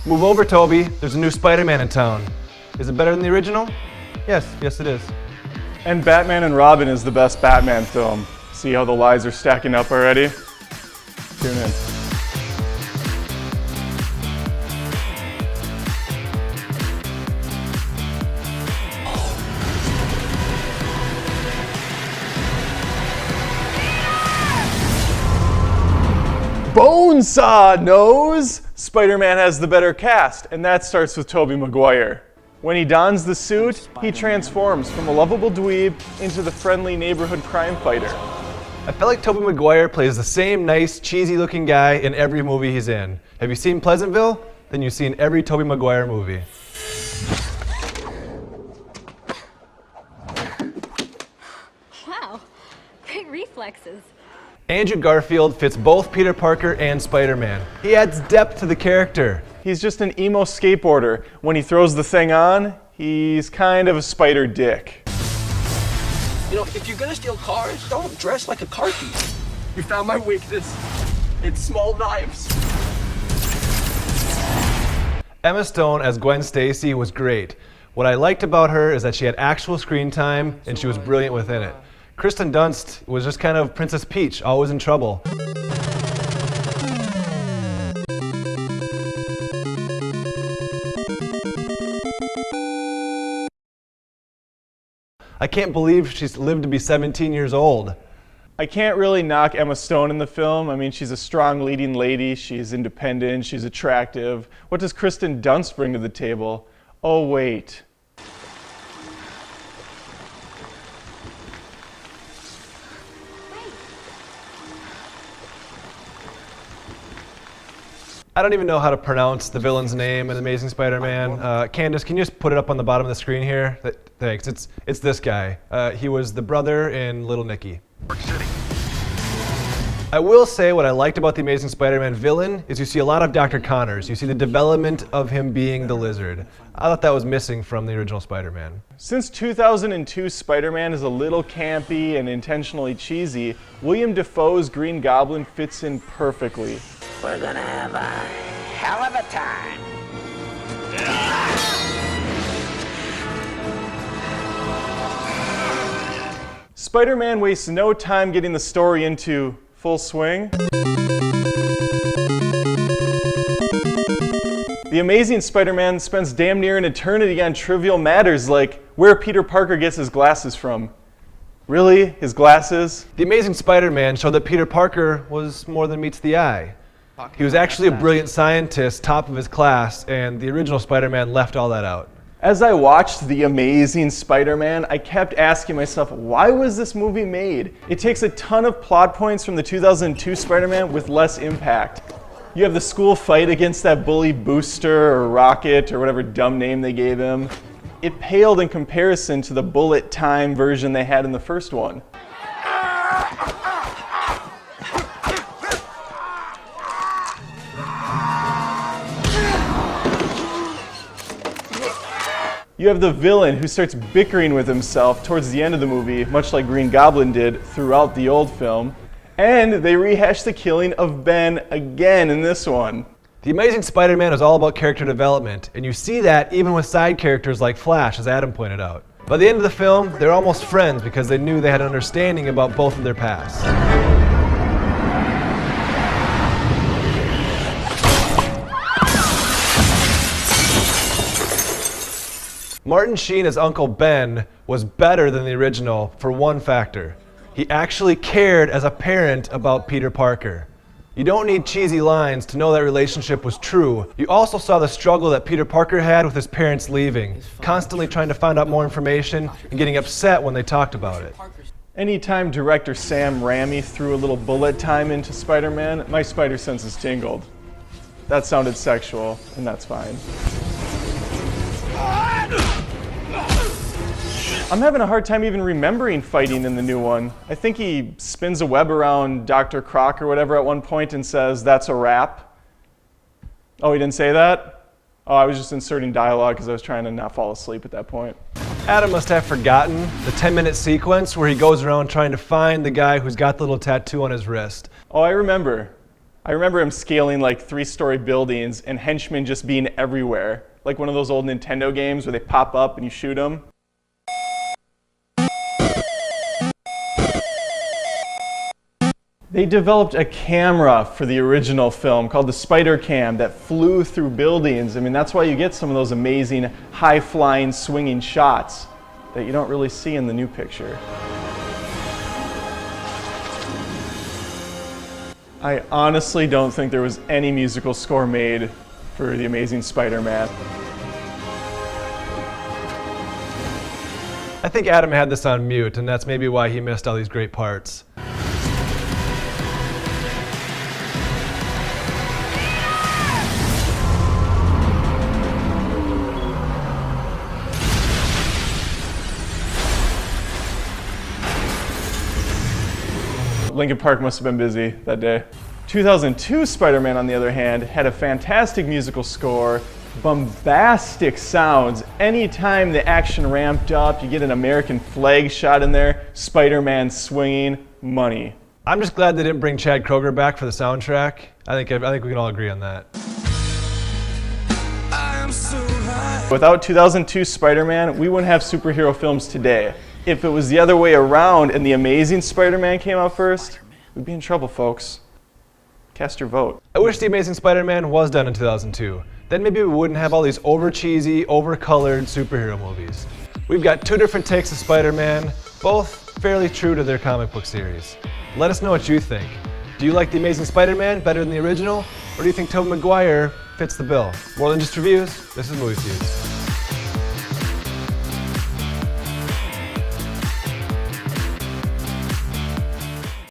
Move over, Toby. There's a new Spider-Man in town. Is it better than the original? Yes, it is. And Batman and Robin is the best Batman film. See how the lies are stacking up already? Tune in. Bonesaw knows Spider-Man has the better cast, and that starts with Tobey Maguire. When he dons the suit, he transforms from a lovable dweeb into the friendly neighborhood crime fighter. I feel like Tobey Maguire plays the same nice, cheesy-looking guy in every movie he's in. Have you seen Pleasantville? Then you've seen every Tobey Maguire movie. Wow, great reflexes. Andrew Garfield fits both Peter Parker and Spider-Man. He adds depth to the character. He's just an emo skateboarder. When he throws the thing on, he's kind of a spider dick. You know, if you're gonna steal cars, don't dress like a car thief. You found my weakness. It's small knives. Emma Stone as Gwen Stacy was great. What I liked about her is that she had actual screen time and she was brilliant within it. Kristen Dunst was just kind of Princess Peach, always in trouble. I can't believe she's lived to be 17 years old. I can't really knock Emma Stone in the film. I mean, she's a strong leading lady, she's independent, she's attractive. What does Kristen Dunst bring to the table? Oh, wait. I don't even know how to pronounce the villain's name in Amazing Spider-Man. Candace, can you just put it up on the bottom of the screen here? Thanks. It's this guy. He was the brother in Little Nicky. I will say what I liked about the Amazing Spider-Man villain is you see a lot of Dr. Connors. You see the development of him being the Lizard. I thought that was missing from the original Spider-Man. Since 2002 Spider-Man is a little campy and intentionally cheesy, William Dafoe's Green Goblin fits in perfectly. We're gonna have a hell of a time. Spider-Man wastes no time getting the story into full swing. The Amazing Spider-Man spends damn near an eternity on trivial matters like where Peter Parker gets his glasses from. Really? His glasses? The Amazing Spider-Man showed that Peter Parker was more than meets the eye. He was actually a brilliant scientist, top of his class, and the original Spider-Man left all that out. As I watched The Amazing Spider-Man, I kept asking myself, why was this movie made? It takes a ton of plot points from the 2002 Spider-Man with less impact. You have the school fight against that bully Booster or Rocket or whatever dumb name they gave him. It paled in comparison to the bullet time version they had in the first one. You have the villain who starts bickering with himself towards the end of the movie, much like Green Goblin did throughout the old film. And they rehash the killing of Ben again in this one. The Amazing Spider-Man is all about character development, and you see that even with side characters like Flash, as Adam pointed out. By the end of the film, they're almost friends because they knew they had an understanding about both of their pasts. Martin Sheen as Uncle Ben was better than the original for one factor. He actually cared as a parent about Peter Parker. You don't need cheesy lines to know that relationship was true. You also saw the struggle that Peter Parker had with his parents leaving, constantly trying to find out more information and getting upset when they talked about it. Anytime director Sam Raimi threw a little bullet time into Spider-Man, my spider senses tingled. That sounded sexual, and that's fine. I'm having a hard time even remembering fighting in the new one. I think he spins a web around Dr. Croc or whatever at one point and says, "That's a wrap." Oh, he didn't say that? Oh, I was just inserting dialogue because I was trying to not fall asleep at that point. Adam must have forgotten the 10-minute sequence where he goes around trying to find the guy who's got the little tattoo on his wrist. Oh, I remember. I remember him scaling like 3-story buildings and henchmen just being everywhere. Like one of those old Nintendo games where they pop up and you shoot them. They developed a camera for the original film called the Spider Cam that flew through buildings. I mean, that's why you get some of those amazing high-flying, swinging shots that you don't really see in the new picture. I honestly don't think there was any musical score made for The Amazing Spider-Man. I think Adam had this on mute, and that's maybe why he missed all these great parts. Lincoln Park must have been busy that day. 2002 Spider-Man, on the other hand, had a fantastic musical score, bombastic sounds. Anytime the action ramped up, you get an American flag shot in there, Spider-Man swinging, money. I'm just glad they didn't bring Chad Kroeger back for the soundtrack. I think we can all agree on that. Without 2002 Spider-Man, we wouldn't have superhero films today. If it was the other way around and The Amazing Spider-Man came out first, we'd be in trouble, folks. Cast your vote. I wish The Amazing Spider-Man was done in 2002. Then maybe we wouldn't have all these over-cheesy, over-colored superhero movies. We've got 2 different takes of Spider-Man, both fairly true to their comic book series. Let us know what you think. Do you like The Amazing Spider-Man better than the original? Or do you think Tobey Maguire fits the bill? More than just reviews, this is Movie Fuse.